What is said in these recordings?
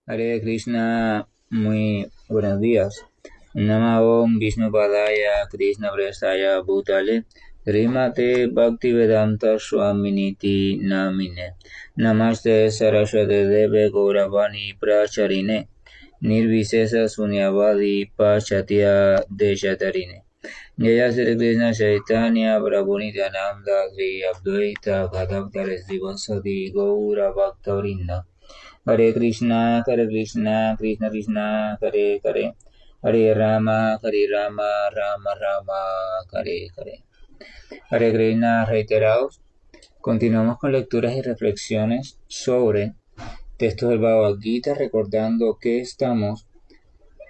Hare Krishna, muy buenos días. Namo Om Vishnu Padaya Krishna Prestaya Bhutale Srimate Bhaktivedanta Swaminiti Namine Namaste Saraswate Deve Gauravani Pracharine Nirvisesa Sunyavadi Pachatya Deshatarine Jaya Sri Krishna Chaitanya Prabhu Nityananda Sri Advaita Gadadhar Srivasadi Gaura Bhaktavinda Hare Krishna, Krishna Krishna, Hare Hare, Hare Rama, Rama Rama, Hare Hare. Hare Krishna, reiterados. Continuamos con lecturas y reflexiones sobre textos del Bhagavad Gita, recordando que estamos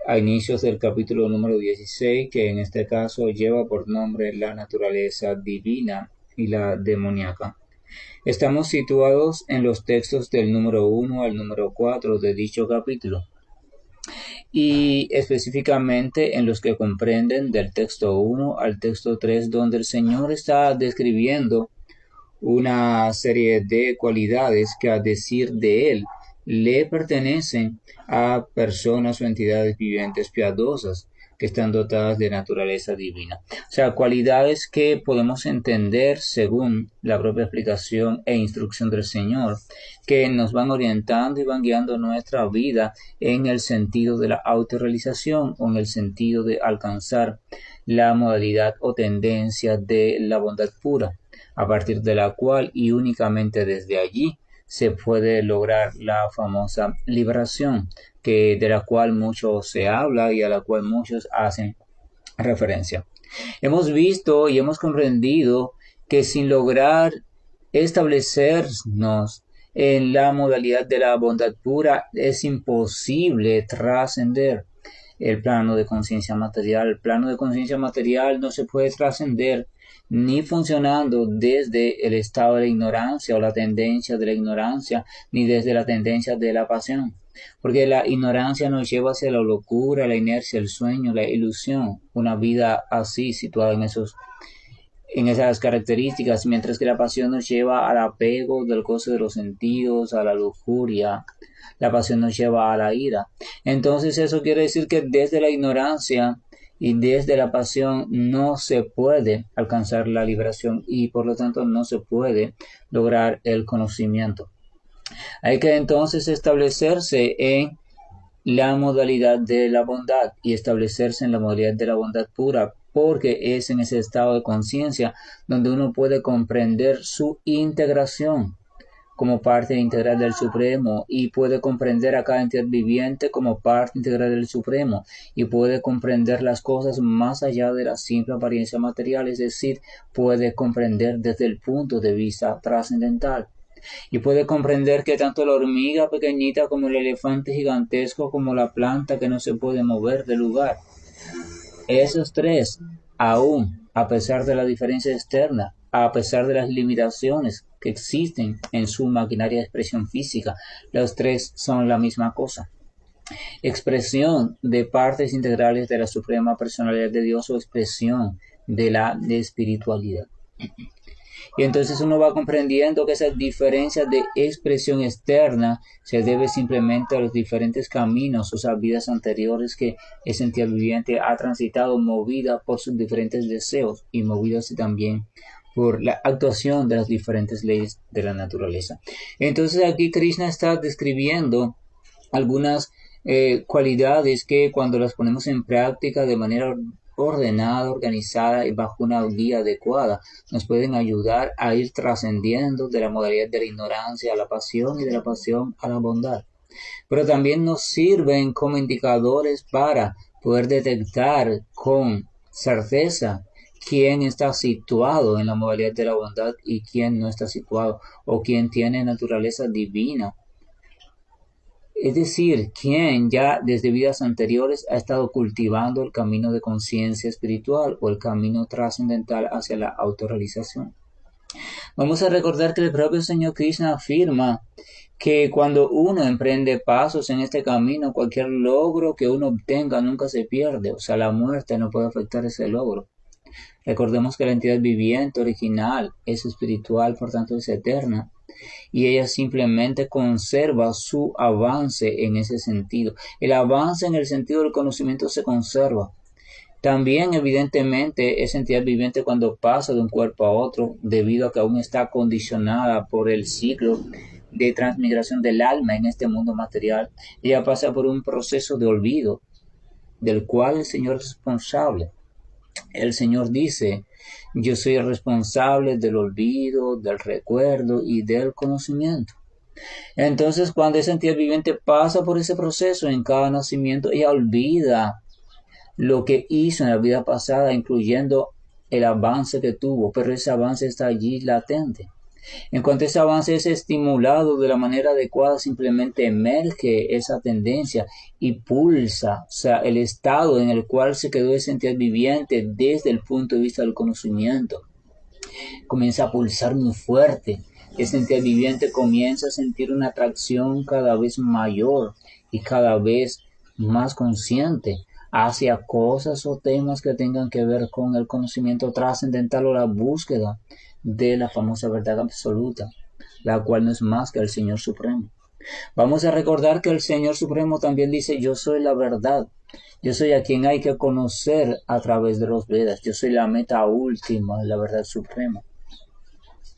a inicios del capítulo número 16, que en este caso lleva por nombre la naturaleza divina y la demoníaca. Estamos situados en los textos del número 1 al número 4 de dicho capítulo y específicamente en los que comprenden del texto 1 al texto 3, donde el Señor está describiendo una serie de cualidades que, a decir de Él, le pertenecen a personas o entidades vivientes piadosas que están dotadas de naturaleza divina. O sea, cualidades que podemos entender según la propia explicación e instrucción del Señor, que nos van orientando y van guiando nuestra vida en el sentido de la autorrealización o en el sentido de alcanzar la modalidad o tendencia de la bondad pura, a partir de la cual y únicamente desde allí se puede lograr la famosa liberación, de la cual mucho se habla y a la cual muchos hacen referencia. Hemos visto y hemos comprendido que sin lograr establecernos en la modalidad de la bondad pura es imposible trascender el plano de conciencia material. El plano de conciencia material no se puede trascender ni funcionando desde el estado de la ignorancia o la tendencia de la ignorancia, ni desde la tendencia de la pasión. Porque la ignorancia nos lleva hacia la locura, la inercia, el sueño, la ilusión, una vida así situada en esas características, mientras que la pasión nos lleva al apego del goce de los sentidos, a la lujuria, la pasión nos lleva a la ira. Entonces eso quiere decir que desde la ignorancia y desde la pasión no se puede alcanzar la liberación y por lo tanto no se puede lograr el conocimiento. Hay que entonces establecerse en la modalidad de la bondad y establecerse en la modalidad de la bondad pura, porque es en ese estado de conciencia donde uno puede comprender su integración como parte integral del Supremo y puede comprender a cada entidad viviente como parte integral del Supremo y puede comprender las cosas más allá de la simple apariencia material, es decir, puede comprender desde el punto de vista trascendental. Y puede comprender que tanto la hormiga pequeñita como el elefante gigantesco como la planta que no se puede mover del lugar, esos tres, aún a pesar de la diferencia externa, a pesar de las limitaciones que existen en su maquinaria de expresión física, los tres son la misma cosa. Expresión de partes integrales de la suprema personalidad de Dios o expresión de la espiritualidad. Y entonces uno va comprendiendo que esa diferencia de expresión externa se debe simplemente a los diferentes caminos, o sea, vidas anteriores que esa entidad viviente ha transitado, movida por sus diferentes deseos y movida también por la actuación de las diferentes leyes de la naturaleza. Entonces aquí Krishna está describiendo algunas cualidades que cuando las ponemos en práctica de manera ordenada, organizada y bajo una guía adecuada, nos pueden ayudar a ir trascendiendo de la modalidad de la ignorancia a la pasión y de la pasión a la bondad. Pero también nos sirven como indicadores para poder detectar con certeza quién está situado en la modalidad de la bondad y quién no está situado, o quién tiene naturaleza divina, es decir, quien ya desde vidas anteriores ha estado cultivando el camino de conciencia espiritual o el camino trascendental hacia la autorrealización. Vamos a recordar que el propio Señor Krishna afirma que cuando uno emprende pasos en este camino, cualquier logro que uno obtenga nunca se pierde, o sea, la muerte no puede afectar ese logro. Recordemos que la entidad viviente original es espiritual, por tanto es eterna. y ella simplemente conserva su avance en ese sentido. El avance en el sentido del conocimiento se conserva. También, evidentemente, esa entidad viviente cuando pasa de un cuerpo a otro, debido a que aún está condicionada por el ciclo de transmigración del alma en este mundo material, ella pasa por un proceso de olvido, del cual el Señor es responsable. El Señor dice, yo soy el responsable del olvido, del recuerdo y del conocimiento. Entonces, cuando esa entidad viviente pasa por ese proceso en cada nacimiento, ella olvida lo que hizo en la vida pasada, incluyendo el avance que tuvo, pero ese avance está allí latente. En cuanto ese avance es estimulado de la manera adecuada, simplemente emerge esa tendencia y pulsa, o sea, el estado en el cual se quedó esa entidad viviente desde el punto de vista del conocimiento. Comienza a pulsar muy fuerte. Esa entidad viviente comienza a sentir una atracción cada vez mayor y cada vez más consciente hacia cosas o temas que tengan que ver con el conocimiento trascendental o la búsqueda de la famosa verdad absoluta, la cual no es más que el Señor Supremo. Vamos a recordar que el Señor Supremo también dice, yo soy la verdad, yo soy a quien hay que conocer a través de los Vedas, yo soy la meta última, la verdad suprema.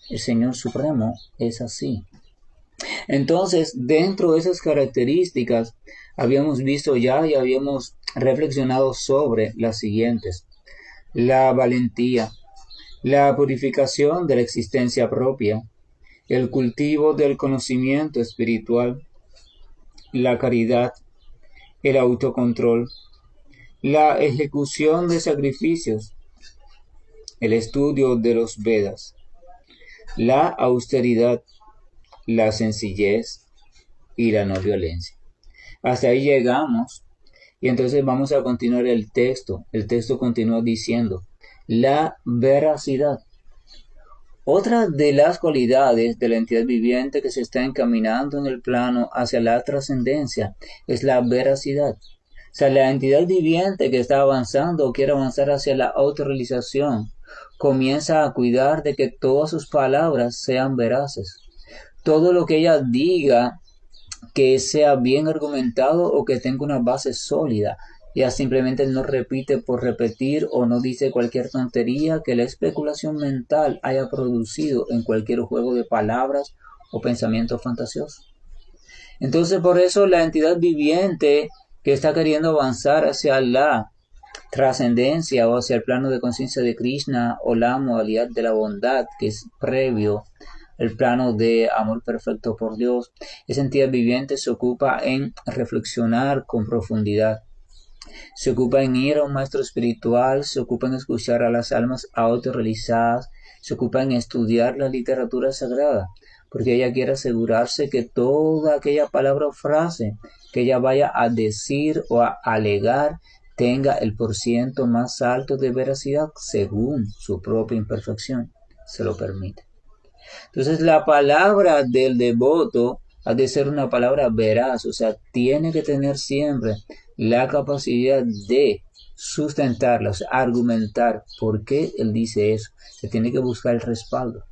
El Señor Supremo es así. Entonces, dentro de esas características, habíamos visto ya y habíamos reflexionado sobre las siguientes: la valentía, la purificación de la existencia propia, el cultivo del conocimiento espiritual, la caridad, el autocontrol, la ejecución de sacrificios, el estudio de los Vedas, la austeridad, la sencillez y la no violencia. Hasta ahí llegamos y entonces vamos a continuar el texto. El texto continúa diciendo, la veracidad. Otra de las cualidades de la entidad viviente que se está encaminando en el plano hacia la trascendencia es la veracidad. O sea, la entidad viviente que está avanzando o quiere avanzar hacia la autorrealización comienza a cuidar de que todas sus palabras sean veraces. Todo lo que ella diga que sea bien argumentado o que tenga una base sólida. Ella simplemente no repite por repetir o no dice cualquier tontería que la especulación mental haya producido en cualquier juego de palabras o pensamiento fantasioso. Entonces, por eso la entidad viviente que está queriendo avanzar hacia la trascendencia o hacia el plano de conciencia de Krishna o la modalidad de la bondad que es previo el plano de amor perfecto por Dios, esa entidad viviente se ocupa en reflexionar con profundidad, se ocupa en ir a un maestro espiritual, se ocupa en escuchar a las almas autorrealizadas, se ocupa en estudiar la literatura sagrada, porque ella quiere asegurarse que toda aquella palabra o frase que ella vaya a decir o a alegar tenga el porciento más alto de veracidad según su propia imperfección se lo permite. Entonces la palabra del devoto ha de ser una palabra veraz, o sea, tiene que tener siempre la capacidad de sustentarla, o sea, argumentar por qué él dice eso. Se tiene que buscar el respaldo.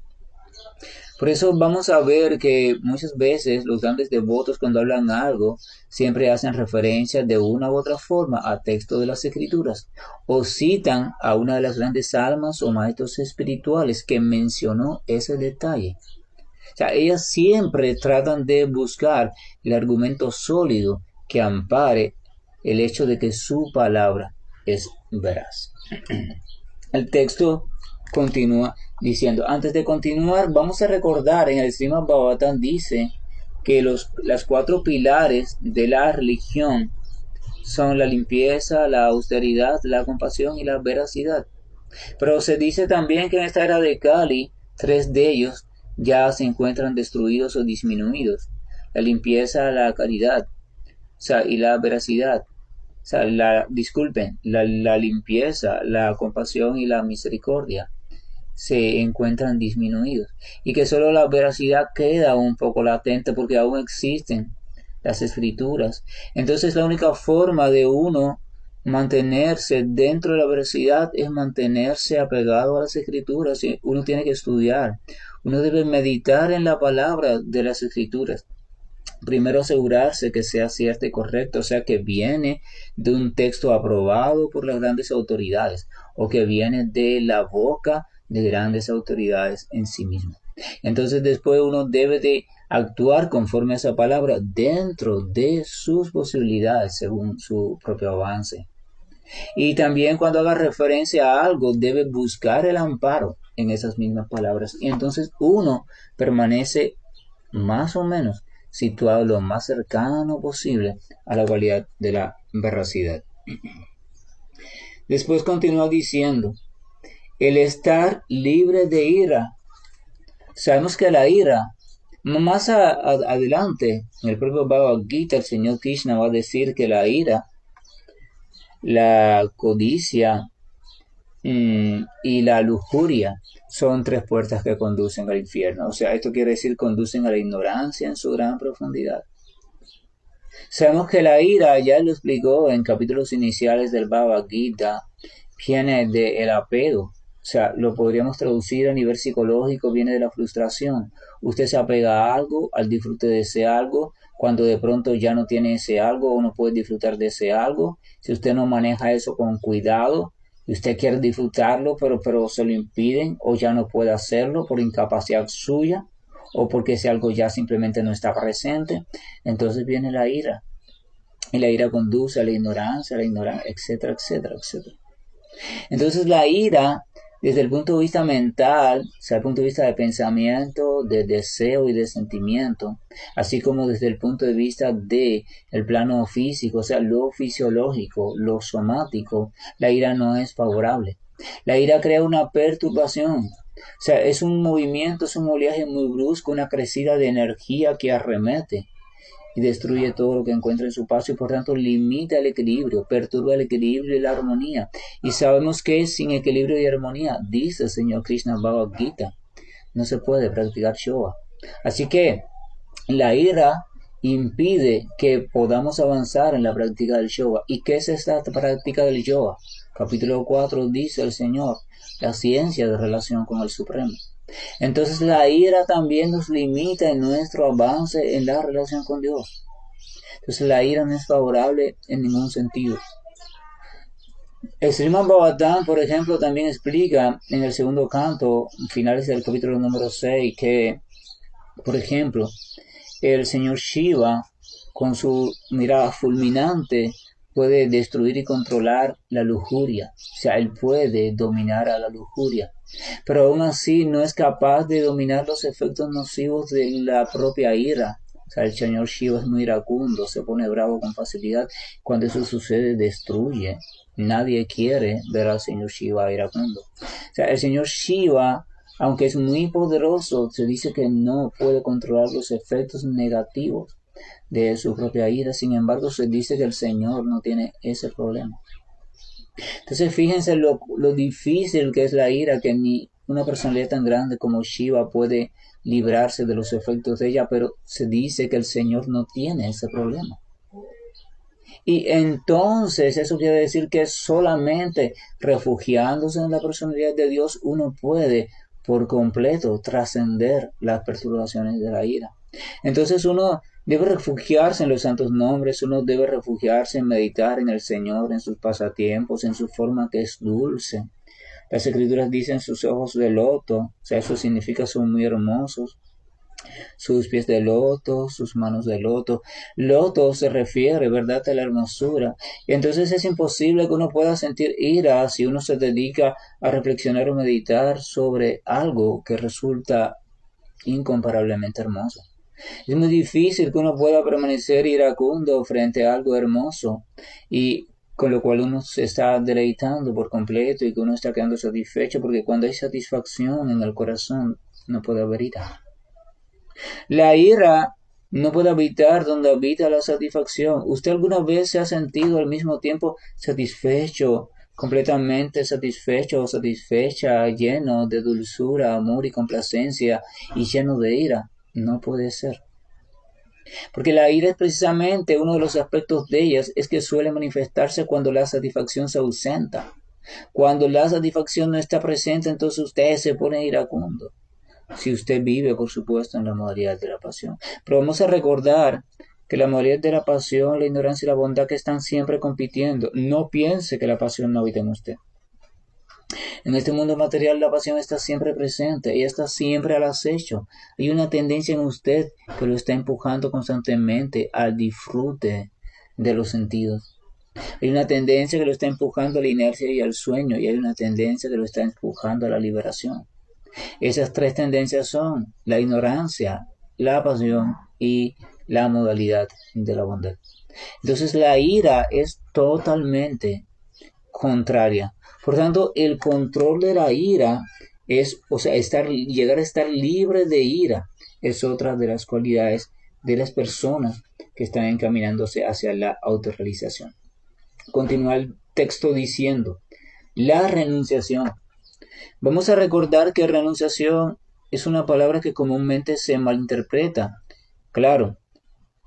Por eso vamos a ver que muchas veces los grandes devotos cuando hablan algo siempre hacen referencia de una u otra forma a texto de las escrituras o citan a una de las grandes almas o maestros espirituales que mencionó ese detalle. O sea, ellas siempre tratan de buscar el argumento sólido que ampare el hecho de que su palabra es veraz. El texto continúa diciendo, antes de continuar, vamos a recordar en el Srimad Bhagavatam dice que las 4 pilares de la religión son la limpieza, la austeridad, la compasión y la veracidad. Pero se dice también que en esta era de Kali, 3 de ellos ya se encuentran destruidos o disminuidos. La limpieza, la caridad, o sea, y la veracidad. O sea, la limpieza, la compasión y la misericordia se encuentran disminuidos y que solo la veracidad queda un poco latente porque aún existen las escrituras. Entonces la única forma de uno mantenerse dentro de la veracidad es mantenerse apegado a las escrituras. Uno tiene que estudiar, Uno debe meditar en la palabra de las Escrituras. Primero asegurarse que sea cierta y correcta, o sea, que viene de un texto aprobado por las grandes autoridades o que viene de la boca de grandes autoridades en sí mismo. Entonces después uno debe de actuar conforme a esa palabra dentro de sus posibilidades según su propio avance. Y también cuando haga referencia a algo debe buscar el amparo en esas mismas palabras. Y entonces uno permanece más o menos situado lo más cercano posible a la cualidad de la veracidad. Después continúa diciendo, el estar libre de ira. Sabemos que la ira, más adelante, en el propio Bhagavad Gita, el señor Krishna va a decir que la ira, la codicia y la lujuria son tres puertas que conducen al infierno. O sea, esto quiere decir conducen a la ignorancia en su gran profundidad. Sabemos que la ira, ya lo explicó en capítulos iniciales del Bhagavad Gita, viene del apego. O sea, lo podríamos traducir a nivel psicológico, viene de la frustración. Usted se apega a algo, al disfrute de ese algo, cuando de pronto ya no tiene ese algo o no puede disfrutar de ese algo. Si usted no maneja eso con cuidado, y usted quiere disfrutarlo, pero se lo impiden o ya no puede hacerlo por incapacidad suya o porque ese algo ya simplemente no está presente, entonces viene la ira. Y la ira conduce a la ignorancia, etcétera, etcétera, etcétera. Entonces la ira, desde el punto de vista mental, o sea, el punto de vista de pensamiento, de deseo y de sentimiento, así como desde el punto de vista de el plano físico, o sea, lo fisiológico, lo somático, la ira no es favorable. La ira crea una perturbación. O sea, es un movimiento, es un oleaje muy brusco, una crecida de energía que arremete y destruye todo lo que encuentra en su paso y por tanto limita el equilibrio, perturba el equilibrio y la armonía. Y sabemos que sin equilibrio y armonía, dice el señor Krishna Bhagavad Gita, no se puede practicar yoga. Así que la ira impide que podamos avanzar en la práctica del yoga. ¿Y qué es esta práctica del yoga? Capítulo 4 dice el Señor, la ciencia de relación con el Supremo. Entonces la ira también nos limita en nuestro avance en la relación con Dios. Entonces la ira no es favorable en ningún sentido. El Srimad Bhagavatam, por ejemplo, también explica en el segundo canto, finales del capítulo número 6, que, por ejemplo, el señor Shiva, con su mirada fulminante, puede destruir y controlar la lujuria. O sea, él puede dominar a la lujuria. Pero aún así no es capaz de dominar los efectos nocivos de la propia ira. O sea, el señor Shiva es muy iracundo, se pone bravo con facilidad. Cuando eso sucede, destruye. Nadie quiere ver al señor Shiva iracundo. O sea, el señor Shiva, aunque es muy poderoso, se dice que no puede controlar los efectos negativos de su propia ira. Sin embargo, se dice que el Señor no tiene ese problema. Entonces, fíjense lo difícil que es la ira, que ni una personalidad tan grande como Shiva puede librarse de los efectos de ella, pero se dice que el Señor no tiene ese problema. Y entonces eso quiere decir que solamente refugiándose en la personalidad de Dios uno puede por completo trascender las perturbaciones de la ira. Entonces uno debe refugiarse en los santos nombres, uno debe refugiarse en meditar en el Señor, en sus pasatiempos, en su forma que es dulce. Las escrituras dicen sus ojos de loto, o sea, eso significa son muy hermosos. Sus pies de loto, sus manos de loto. Loto se refiere, ¿verdad?, a la hermosura. Y entonces es imposible que uno pueda sentir ira si uno se dedica a reflexionar o meditar sobre algo que resulta incomparablemente hermoso. Es muy difícil que uno pueda permanecer iracundo frente a algo hermoso y con lo cual uno se está deleitando por completo y que uno está quedando satisfecho, porque cuando hay satisfacción en el corazón no puede haber ira. La ira no puede habitar donde habita la satisfacción. ¿Usted alguna vez se ha sentido al mismo tiempo satisfecho, completamente satisfecho o satisfecha, lleno de dulzura, amor y complacencia y lleno de ira? No puede ser. Porque la ira es precisamente uno de los aspectos de ellas, es que suele manifestarse cuando la satisfacción se ausenta. Cuando la satisfacción no está presente, entonces usted se pone iracundo. si usted vive, por supuesto, en la modalidad de la pasión. Pero vamos a recordar que la modalidad de la pasión, la ignorancia y la bondad que están siempre compitiendo. No piense que la pasión no habita en usted. En este mundo material la pasión está siempre presente, ella está siempre al acecho. Hay una tendencia en usted que lo está empujando constantemente al disfrute de los sentidos. Hay una tendencia que lo está empujando a la inercia y al sueño, y hay una tendencia que lo está empujando a la liberación. Esas tres tendencias son la ignorancia, la pasión y la modalidad de la bondad. Entonces la ira es totalmente contraria. Por tanto, el control de la ira es, o sea, llegar a estar libre de ira es otra de las cualidades de las personas que están encaminándose hacia la autorrealización. Continúa el texto diciendo, la renunciación. Vamos a recordar que renunciación es una palabra que comúnmente se malinterpreta. Claro,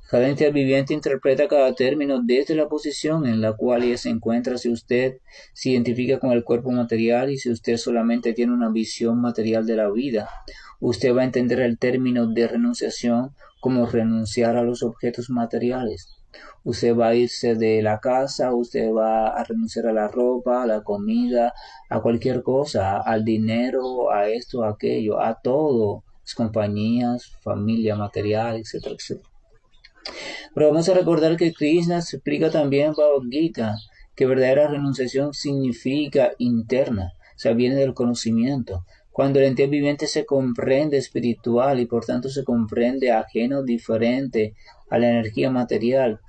cada entidad viviente interpreta cada término desde la posición en la cual ella se encuentra. Si usted se identifica con el cuerpo material y si usted solamente tiene una visión material de la vida, usted va a entender el término de renunciación como renunciar a los objetos materiales. Usted va a irse de la casa, usted va a renunciar a la ropa, a la comida, a cualquier cosa, al dinero, a esto, a aquello, a todo, las compañías, familia material, etcétera, etcétera. Pero vamos a recordar que Krishna se explica también en Bhagavad Gita que verdadera renunciación significa interna, o sea, viene del conocimiento. Cuando el ente viviente se comprende espiritual y por tanto se comprende ajeno, diferente a la energía material,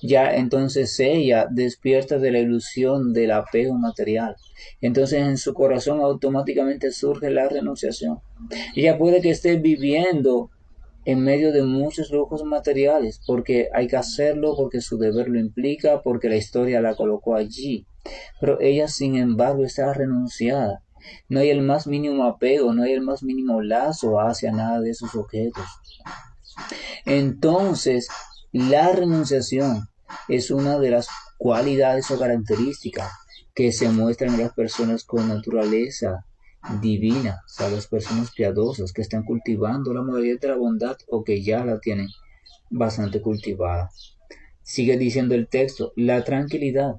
ya entonces ella despierta de la ilusión del apego material. Entonces en su corazón automáticamente surge la renunciación. Ella puede que esté viviendo en medio de muchos lujos materiales, porque hay que hacerlo, porque su deber lo implica, porque la historia la colocó allí. Pero ella, sin embargo, está renunciada. No hay el más mínimo apego, no hay el más mínimo lazo hacia nada de esos objetos. Entonces, la renunciación es una de las cualidades o características que se muestran en las personas con naturaleza divina, o sea, las personas piadosas que están cultivando la modalidad de la bondad o que ya la tienen bastante cultivada. Sigue diciendo el texto, la tranquilidad.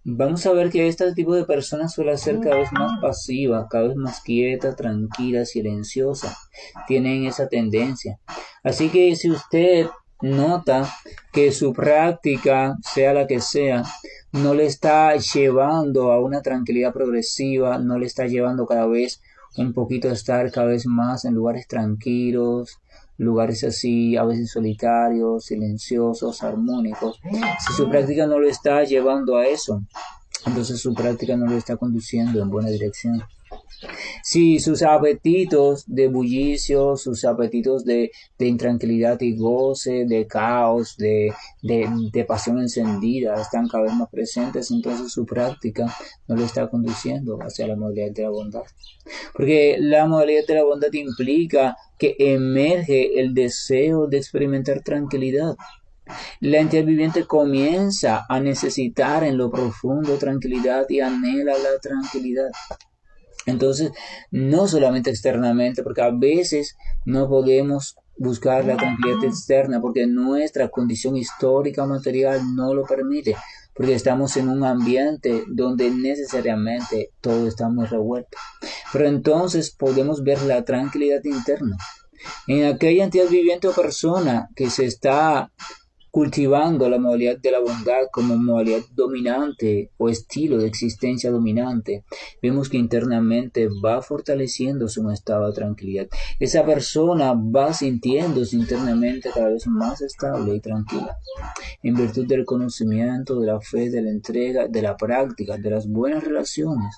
Vamos a ver que este tipo de personas suele ser cada vez más pasiva, cada vez más quieta, tranquila, silenciosa. Tienen esa tendencia. Así que si usted nota que su práctica, sea la que sea, no le está llevando a una tranquilidad progresiva, no le está llevando cada vez un poquito a estar cada vez más en lugares tranquilos, lugares así, a veces solitarios, silenciosos, armónicos. Si su práctica no lo está llevando a eso, entonces su práctica no lo está conduciendo en buena dirección. Si sus apetitos de bullicio, sus apetitos de intranquilidad y goce, de caos, de pasión encendida están cada vez más presentes, entonces su práctica no lo está conduciendo hacia la modalidad de la bondad. Porque la modalidad de la bondad implica que emerge el deseo de experimentar tranquilidad. La entidad viviente comienza a necesitar en lo profundo tranquilidad y anhela la tranquilidad. Entonces, no solamente externamente, porque a veces no podemos buscar la tranquilidad externa porque nuestra condición histórica material no lo permite, porque estamos en un ambiente donde necesariamente todo está muy revuelto. Pero entonces podemos ver la tranquilidad interna en aquella entidad viviente o persona que se está cultivando la modalidad de la bondad como modalidad dominante o estilo de existencia dominante. Vemos que internamente va fortaleciéndose un estado de tranquilidad. Esa persona va sintiéndose internamente cada vez más estable y tranquila, en virtud del conocimiento, de la fe, de la entrega, de la práctica, de las buenas relaciones,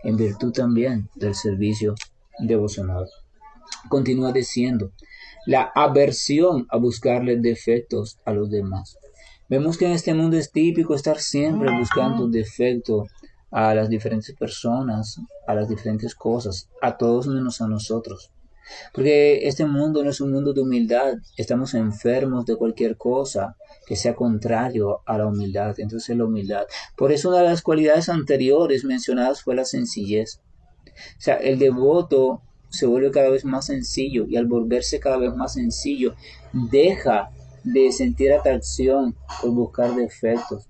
en virtud también del servicio devocional. Continúa diciendo, la aversión a buscarle defectos a los demás. Vemos que en este mundo es típico estar siempre buscando defectos a las diferentes personas, a las diferentes cosas, a todos menos a nosotros. Porque este mundo no es un mundo de humildad, estamos enfermos de cualquier cosa que sea contrario a la humildad, entonces la humildad. Por eso una de las cualidades anteriores mencionadas fue la sencillez. O sea, el devoto se vuelve cada vez más sencillo, y al volverse cada vez más sencillo, deja de sentir atracción por buscar defectos.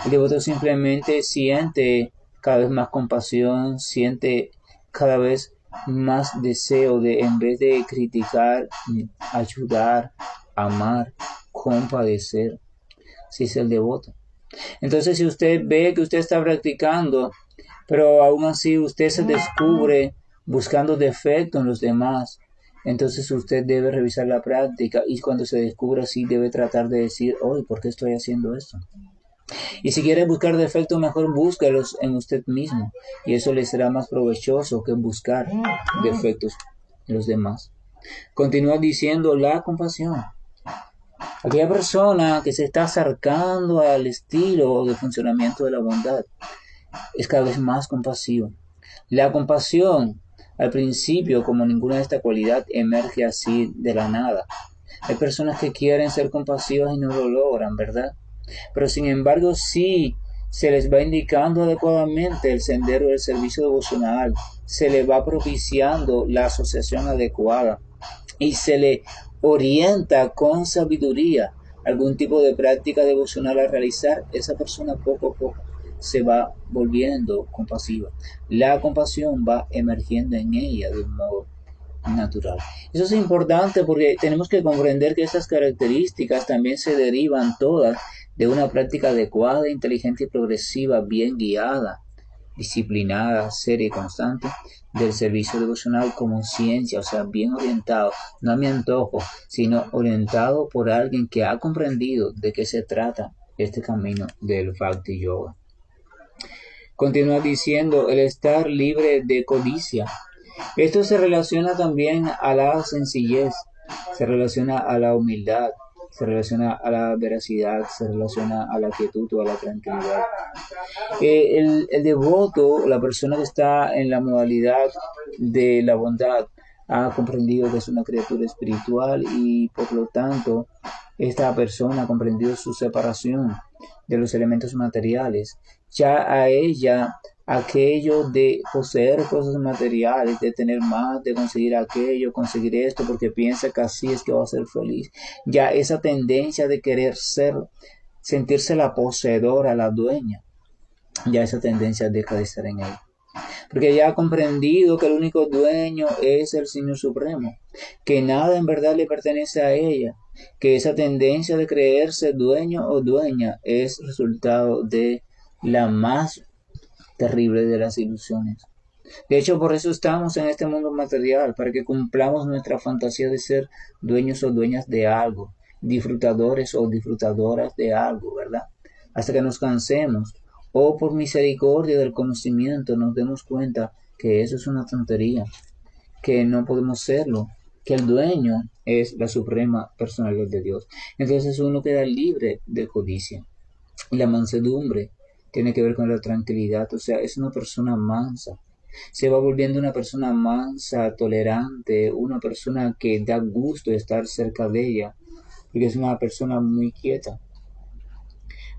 El devoto simplemente siente cada vez más compasión, siente cada vez más deseo de, en vez de criticar, ayudar, amar, compadecer. Si es el devoto. Entonces, si usted ve que usted está practicando, pero aún así usted se descubre buscando defecto en los demás, entonces usted debe revisar la práctica, y cuando se descubra así debe tratar de decir, hoy, ¿por qué estoy haciendo esto? Y si quiere buscar defectos, mejor búsquelos en usted mismo, y eso le será más provechoso que buscar defectos en los demás. Continúa diciendo la compasión. Aquella persona que se está acercando al estilo de funcionamiento de la bondad es cada vez más compasiva. La compasión, al principio, como ninguna de esta cualidad, emerge así de la nada. Hay personas que quieren ser compasivas y no lo logran, ¿verdad? Pero sin embargo, sí se les va indicando adecuadamente el sendero del servicio devocional, se les va propiciando la asociación adecuada y se le orienta con sabiduría algún tipo de práctica devocional a realizar, esa persona poco a poco se va volviendo compasiva. La compasión va emergiendo en ella de un modo natural. Eso es importante porque tenemos que comprender que estas características también se derivan todas de una práctica adecuada, inteligente y progresiva, bien guiada, disciplinada, seria y constante del servicio devocional como ciencia, o sea, bien orientado, no a mi antojo, sino orientado por alguien que ha comprendido de qué se trata este camino del Bhakti Yoga. Continúa diciendo el estar libre de codicia. Esto se relaciona también a la sencillez, se relaciona a la humildad, se relaciona a la veracidad, se relaciona a la quietud o a la tranquilidad. El devoto, la persona que está en la modalidad de la bondad, ha comprendido que es una criatura espiritual y por lo tanto esta persona ha comprendido su separación de los elementos materiales. Ya a ella aquello de poseer cosas materiales, de tener más, de conseguir aquello, conseguir esto, porque piensa que así es que va a ser feliz. Ya esa tendencia de querer sentirse la poseedora, la dueña, ya esa tendencia deja de estar en él. Porque ya ha comprendido que el único dueño es el Señor Supremo, que nada en verdad le pertenece a ella, que esa tendencia de creerse dueño o dueña es resultado de la más terrible de las ilusiones. De hecho, por eso estamos en este mundo material, para que cumplamos nuestra fantasía de ser dueños o dueñas de algo, disfrutadores o disfrutadoras de algo, ¿verdad? Hasta que nos cansemos o por misericordia del conocimiento nos demos cuenta que eso es una tontería, que no podemos serlo, que el dueño es la suprema personalidad de Dios. Entonces uno queda libre de codicia. Y la mansedumbre tiene que ver con la tranquilidad, o sea, es una persona mansa. Se va volviendo una persona mansa, tolerante, una persona que da gusto estar cerca de ella, porque es una persona muy quieta.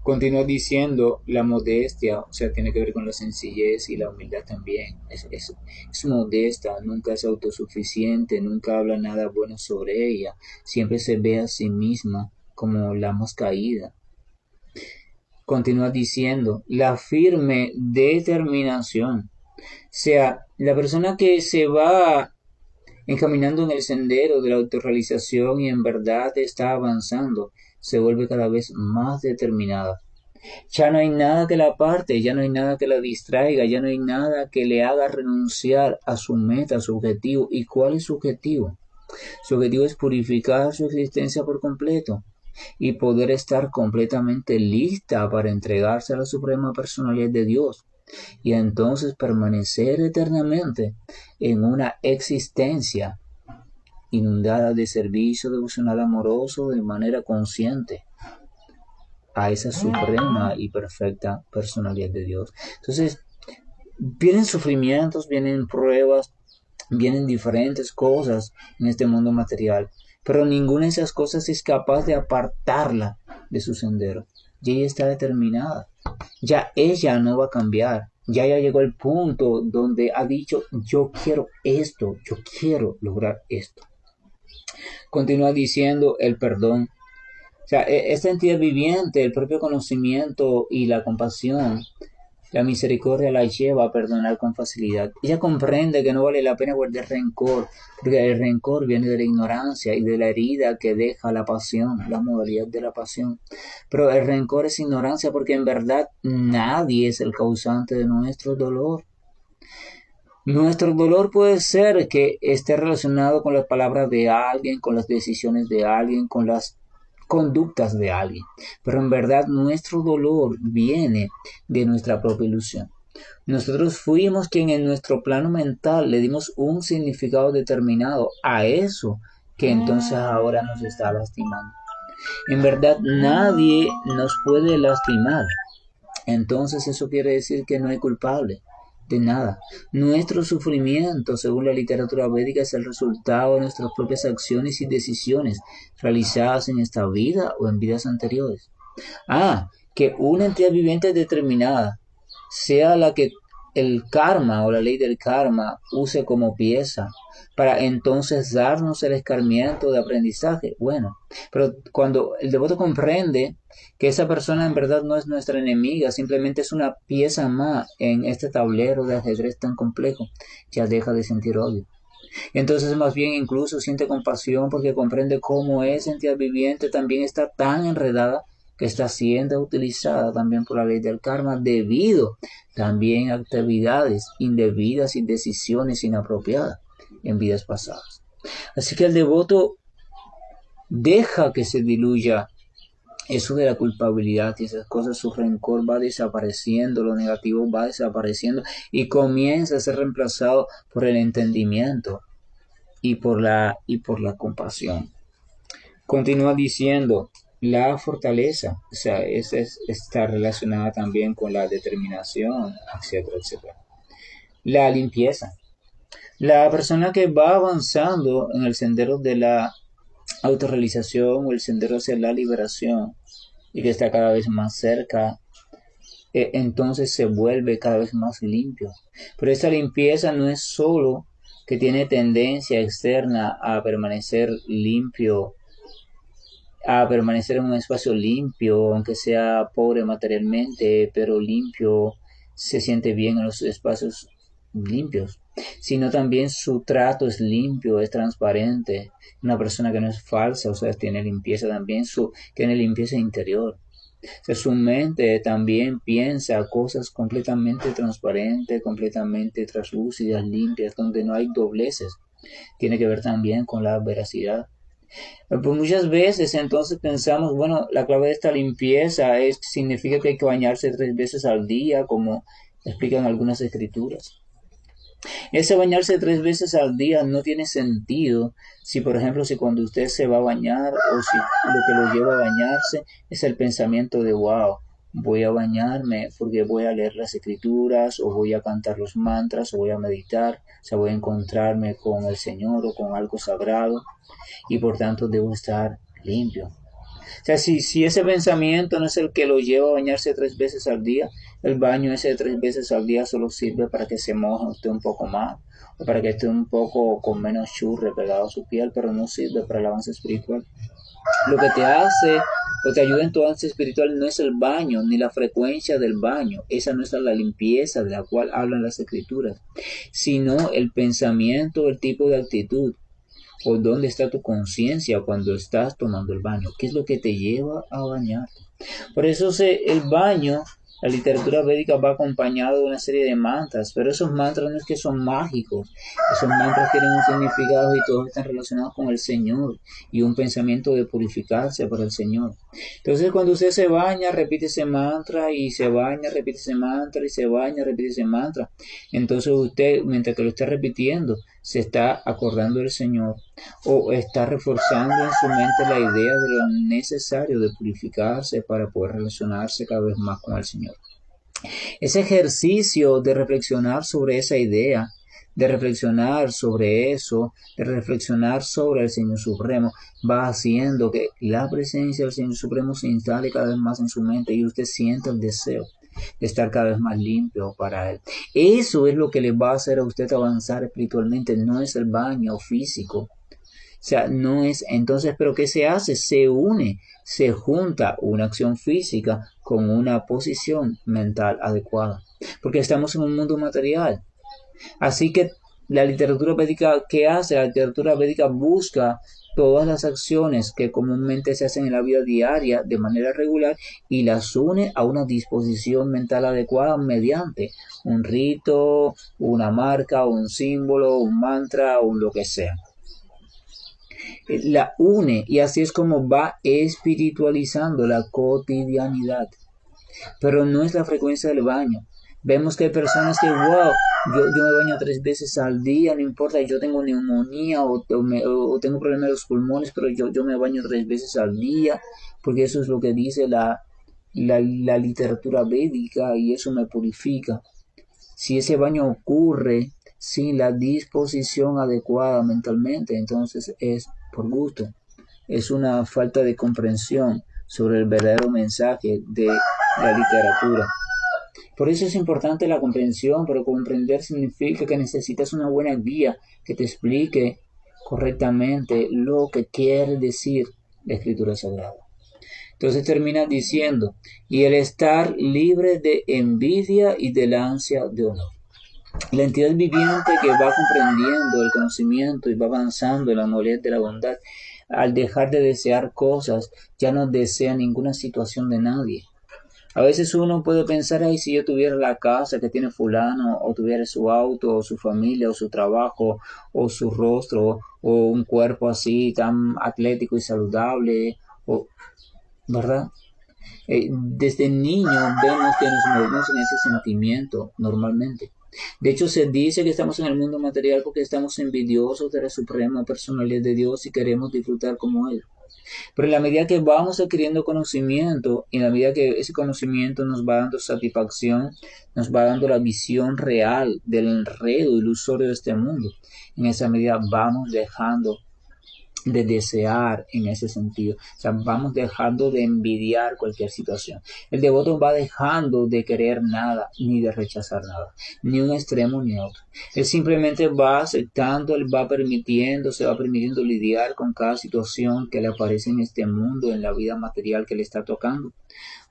Continúa diciendo la modestia, o sea, tiene que ver con la sencillez y la humildad también. Es modesta, nunca es autosuficiente, nunca habla nada bueno sobre ella, siempre se ve a sí misma como la más caída. Continúa diciendo la firme determinación, o sea, la persona que se va encaminando en el sendero de la autorrealización y en verdad está avanzando, se vuelve cada vez más determinada. Ya no hay nada que la aparte, ya no hay nada que la distraiga, ya no hay nada que le haga renunciar a su meta, a su objetivo. ¿Y cuál es su objetivo? Su objetivo es purificar su existencia por completo y poder estar completamente lista para entregarse a la suprema personalidad de Dios y entonces permanecer eternamente en una existencia inundada de servicio devocional amoroso de manera consciente a esa suprema y perfecta personalidad de Dios. Entonces, vienen sufrimientos, vienen pruebas, vienen diferentes cosas en este mundo material, pero ninguna de esas cosas es capaz de apartarla de su sendero. Y ella está determinada. Ya ella no va a cambiar. ya llegó el punto donde ha dicho, yo quiero esto, yo quiero lograr esto. Continúa diciendo el perdón. O sea, esta entidad viviente, el propio conocimiento y la compasión, la misericordia la lleva a perdonar con facilidad. Ella comprende que no vale la pena guardar rencor, porque el rencor viene de la ignorancia y de la herida que deja la pasión, la modalidad de la pasión. Pero el rencor es ignorancia porque en verdad nadie es el causante de nuestro dolor. Nuestro dolor puede ser que esté relacionado con las palabras de alguien, con las decisiones de alguien, con las conductas de alguien. Pero en verdad nuestro dolor viene de nuestra propia ilusión. Nosotros fuimos quien en nuestro plano mental le dimos un significado determinado a eso que entonces ahora nos está lastimando. En verdad nadie nos puede lastimar. Entonces eso quiere decir que no hay culpable de nada. Nuestro sufrimiento, según la literatura védica, es el resultado de nuestras propias acciones y decisiones realizadas en esta vida o en vidas anteriores. Que una entidad viviente determinada sea la que el karma o la ley del karma use como pieza para entonces darnos el escarmiento de aprendizaje. Bueno, pero cuando el devoto comprende que esa persona en verdad no es nuestra enemiga, simplemente es una pieza más en este tablero de ajedrez tan complejo, ya deja de sentir odio. Entonces más bien incluso siente compasión porque comprende cómo esa entidad viviente también está tan enredada que está siendo utilizada también por la ley del karma debido también a actividades indebidas y decisiones inapropiadas en vidas pasadas. Así que el devoto deja que se diluya eso de la culpabilidad y esas cosas, su rencor va desapareciendo, lo negativo va desapareciendo y comienza a ser reemplazado por el entendimiento y por la compasión. Continúa diciendo, la fortaleza, o sea, está relacionada también con la determinación, etcétera, etcétera. La limpieza. La persona que va avanzando en el sendero de la autorrealización o el sendero hacia la liberación y que está cada vez más cerca, entonces se vuelve cada vez más limpio. Pero esta limpieza no es solo que tiene tendencia externa a permanecer limpio, a permanecer en un espacio limpio, aunque sea pobre materialmente, pero limpio, se siente bien en los espacios limpios, sino también su trato es limpio, es transparente, una persona que no es falsa, o sea, tiene limpieza también, tiene limpieza interior. O sea, su mente también piensa cosas completamente transparentes, completamente translúcidas, limpias, donde no hay dobleces. Tiene que ver también con la veracidad. Pues muchas veces entonces pensamos, bueno, la clave de esta limpieza significa que hay que bañarse 3 veces al día, como explican algunas escrituras. Ese bañarse 3 veces al día no tiene sentido si, por ejemplo, si cuando usted se va a bañar o si lo que lo lleva a bañarse es el pensamiento de, wow, voy a bañarme porque voy a leer las escrituras o voy a cantar los mantras o voy a meditar, o sea, voy a encontrarme con el Señor o con algo sagrado y por tanto debo estar limpio. O sea, si ese pensamiento no es el que lo lleva a bañarse 3 veces al día, el baño ese de 3 veces al día solo sirve para que se moje usted un poco más, o para que esté un poco con menos churre pegado a su piel, pero no sirve para el avance espiritual. Lo que te hace o te ayuda en tu avance espiritual no es el baño, ni la frecuencia del baño, esa no es la limpieza de la cual hablan las escrituras, sino el pensamiento, el tipo de actitud. ¿O dónde está tu conciencia cuando estás tomando el baño? ¿Qué es lo que te lleva a bañarte? Por eso el baño, la literatura védica va acompañado de una serie de mantras, pero esos mantras no es que son mágicos, esos mantras tienen un significado y todos están relacionados con el Señor y un pensamiento de purificarse para el Señor. Entonces cuando usted se baña, repite ese mantra y se baña, repite ese mantra y se baña, repite ese mantra. Entonces usted, mientras que lo está repitiendo, se está acordando del Señor o está reforzando en su mente la idea de lo necesario de purificarse para poder relacionarse cada vez más con el Señor. Ese ejercicio de reflexionar sobre esa idea, de reflexionar sobre eso, de reflexionar sobre el Señor Supremo, va haciendo que la presencia del Señor Supremo se instale cada vez más en su mente y usted sienta el deseo de estar cada vez más limpio para Él. Eso es lo que le va a hacer a usted avanzar espiritualmente, no es el baño físico. O sea, no es, entonces, ¿pero qué se hace? Se une, se junta una acción física con una posición mental adecuada. Porque estamos en un mundo material. Así que la literatura védica, ¿qué hace? La literatura védica busca todas las acciones que comúnmente se hacen en la vida diaria de manera regular y las une a una disposición mental adecuada mediante un rito, una marca, un símbolo, un mantra o lo que sea. La une y así es como va espiritualizando la cotidianidad. Pero no es la frecuencia del baño. Vemos que hay personas que, wow, yo me baño 3 veces al día, no importa, yo tengo neumonía o tengo problemas de los pulmones, pero yo me baño 3 veces al día, porque eso es lo que dice la literatura védica y eso me purifica. Si ese baño ocurre sin la disposición adecuada mentalmente, entonces es por gusto. Es una falta de comprensión sobre el verdadero mensaje de la literatura. Por eso es importante la comprensión, pero comprender significa que necesitas una buena guía que te explique correctamente lo que quiere decir la Escritura Sagrada. Entonces termina diciendo, y el estar libre de envidia y de la ansia de honor. La entidad viviente que va comprendiendo el conocimiento y va avanzando en la madurez de la bondad, al dejar de desear cosas, ya no desea ninguna situación de nadie. A veces uno puede pensar, ay, si yo tuviera la casa que tiene fulano, o tuviera su auto, o su familia, o su trabajo, o su rostro, o un cuerpo así tan atlético y saludable, ¿verdad? Desde niño vemos que nos movemos en ese sentimiento normalmente. De hecho, se dice que estamos en el mundo material porque estamos envidiosos de la suprema personalidad de Dios y queremos disfrutar como Él. Pero en la medida que vamos adquiriendo conocimiento, y en la medida que ese conocimiento nos va dando satisfacción, nos va dando la visión real del enredo ilusorio de este mundo, en esa medida vamos dejando de desear en ese sentido. O sea, vamos dejando de envidiar cualquier situación. El devoto va dejando de querer nada, ni de rechazar nada, ni un extremo ni otro. Él simplemente va aceptando, él va permitiendo, se va permitiendo lidiar con cada situación que le aparece en este mundo, en la vida material que le está tocando,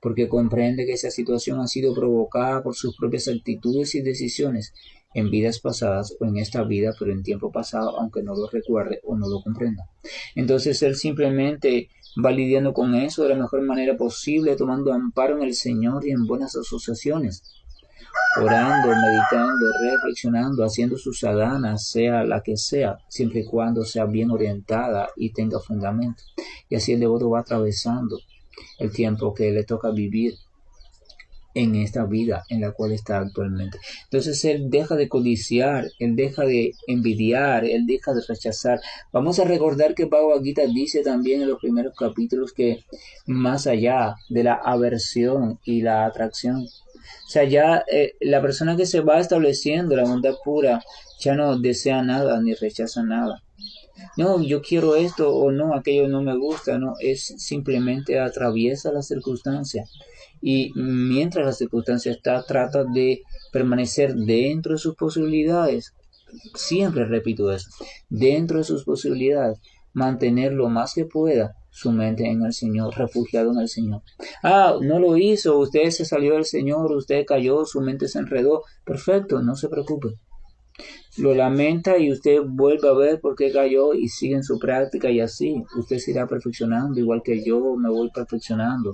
porque comprende que esa situación ha sido provocada por sus propias actitudes y decisiones en vidas pasadas o en esta vida, pero en tiempo pasado, aunque no lo recuerde o no lo comprenda. Entonces él simplemente va lidiando con eso de la mejor manera posible, tomando amparo en el Señor y en buenas asociaciones, orando, meditando, reflexionando, haciendo su sadhana, sea la que sea, siempre y cuando sea bien orientada y tenga fundamento. Y así el devoto va atravesando el tiempo que le toca vivir en esta vida en la cual está actualmente. Entonces él deja de codiciar, él deja de envidiar, él deja de rechazar. Vamos a recordar que Bhagavad Gita dice también en los primeros capítulos que más allá de la aversión y la atracción, o sea, ya la persona que se va estableciendo la bondad pura ya no desea nada ni rechaza nada. No, yo quiero esto o no, aquello no me gusta, no, es simplemente atraviesa las circunstancias y mientras la circunstancia está, trata de permanecer dentro de sus posibilidades. Siempre repito eso, dentro de sus posibilidades, mantener lo más que pueda su mente en el Señor, refugiado en el Señor. Ah, no lo hizo, usted se salió del Señor, usted cayó, su mente se enredó. Perfecto, no se preocupe. Lo lamenta y usted vuelve a ver por qué cayó y sigue en su práctica y así usted se irá perfeccionando, igual que yo me voy perfeccionando.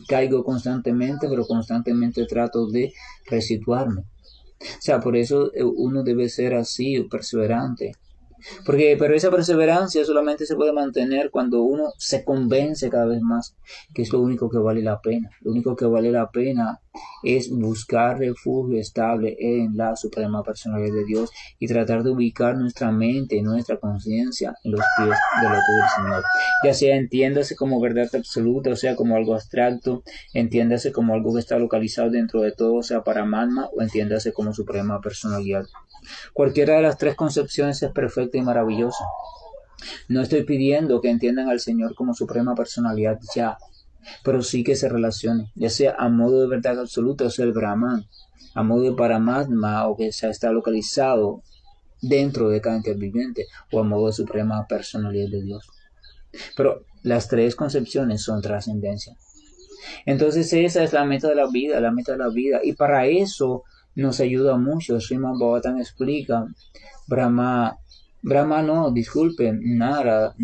Caigo constantemente, pero constantemente trato de resituarme. O sea, por eso uno debe ser así, perseverante. Pero esa perseverancia solamente se puede mantener cuando uno se convence cada vez más que es lo único que vale la pena. Lo único que vale la pena es buscar refugio estable en la suprema personalidad de Dios y tratar de ubicar nuestra mente y nuestra conciencia en los pies del loto del Señor. Ya sea entiéndase como verdad absoluta, o sea, como algo abstracto, entiéndase como algo que está localizado dentro de todo, o sea, Paramatma, o entiéndase como suprema personalidad. Cualquiera de las tres concepciones es perfecta y maravillosa. No estoy pidiendo que entiendan al Señor como suprema personalidad ya. pero sí que se relacione, ya sea a modo de verdad absoluta, o sea, el Brahman, a modo de Paramatma, o que sea, está localizado dentro de cada ente viviente, o a modo de suprema personalidad de Dios. Pero las tres concepciones son trascendencia. Entonces esa es la meta de la vida, la meta de la vida. Y para eso nos ayuda mucho. Srimad Bhagavatam explica, Brahma no, disculpen, Narada,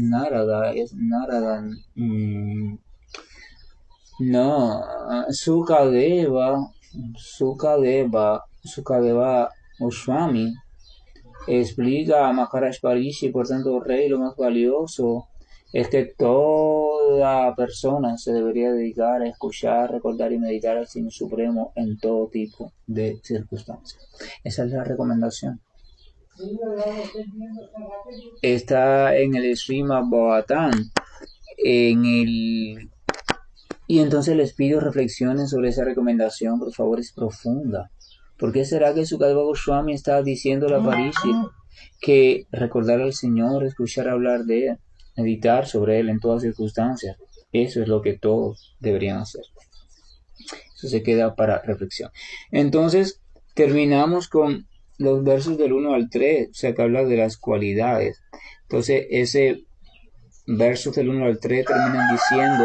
es Narada, no, Sukadeva Goswami explica a Maharaj Parishi, por tanto, rey, lo más valioso es que toda persona se debería dedicar a escuchar, recordar y meditar al Señor Supremo en todo tipo de circunstancias. Esa es la recomendación. Está en el Srimad Bhagavatam, y entonces les pido reflexionen sobre esa recomendación, por favor, es profunda. ¿Por qué será que Sukadeva Goswami está diciendo a Parishi que recordar al Señor, escuchar hablar de Él, meditar sobre Él en todas circunstancias? Eso es lo que todos deberían hacer. Eso se queda para reflexión. Entonces, terminamos con los versos del 1 al 3, o sea, que habla de las cualidades. Entonces, ese versos del 1 al 3 terminan diciendo: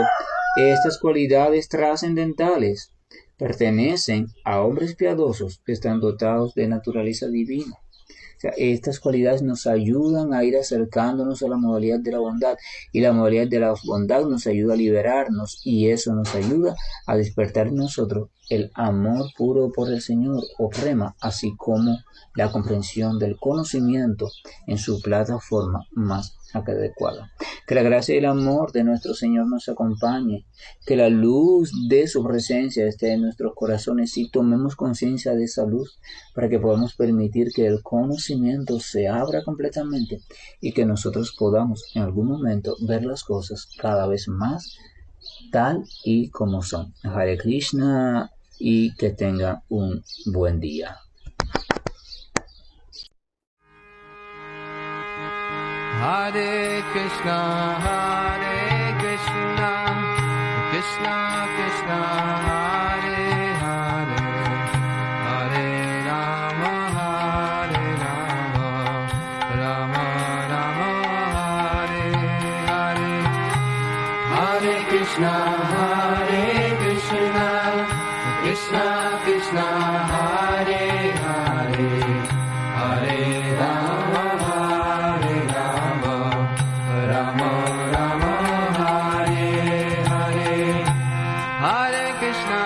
estas cualidades trascendentales pertenecen a hombres piadosos que están dotados de naturaleza divina. O sea, estas cualidades nos ayudan a ir acercándonos a la modalidad de la bondad, y la modalidad de la bondad nos ayuda a liberarnos, y eso nos ayuda a despertar en nosotros el amor puro por el Señor o prema, así como la comprensión del conocimiento en su plataforma más adecuada. Que la gracia y el amor de nuestro Señor nos acompañe, que la luz de su presencia esté en nuestros corazones y tomemos conciencia de esa luz para que podamos permitir que el conocimiento se abra completamente y que nosotros podamos en algún momento ver las cosas cada vez más tal y como son. Hare Krishna, y que tenga un buen día. Hare Krishna, Krishna Krishna, Hare Hare, Hare Rama, Rama Rama, Hare Hare. Hare Krishna, Krishna Krishna, Hare Hare, Hare Rama, Rama Rama, Hare Hare. Hare Krishna,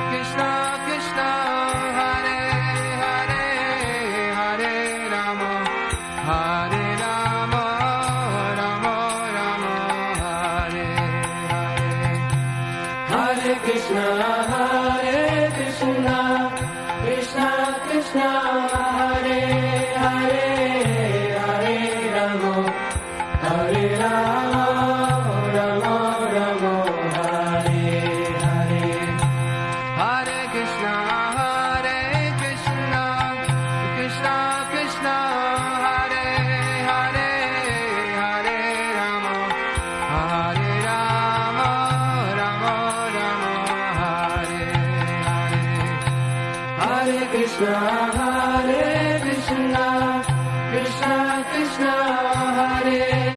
Krishna Krishna, Hare Hare, Hare Rama, Rama Rama, Hare Hare. Hare Krishna, Krishna Krishna, Hare Hare, Hare Rama, Rama Rama, Hare Hare. Hare Krishna, Krishna Krishna, Hare Hare, Hare Rama, Rama Rama, Hare Hare. Hare Krishna,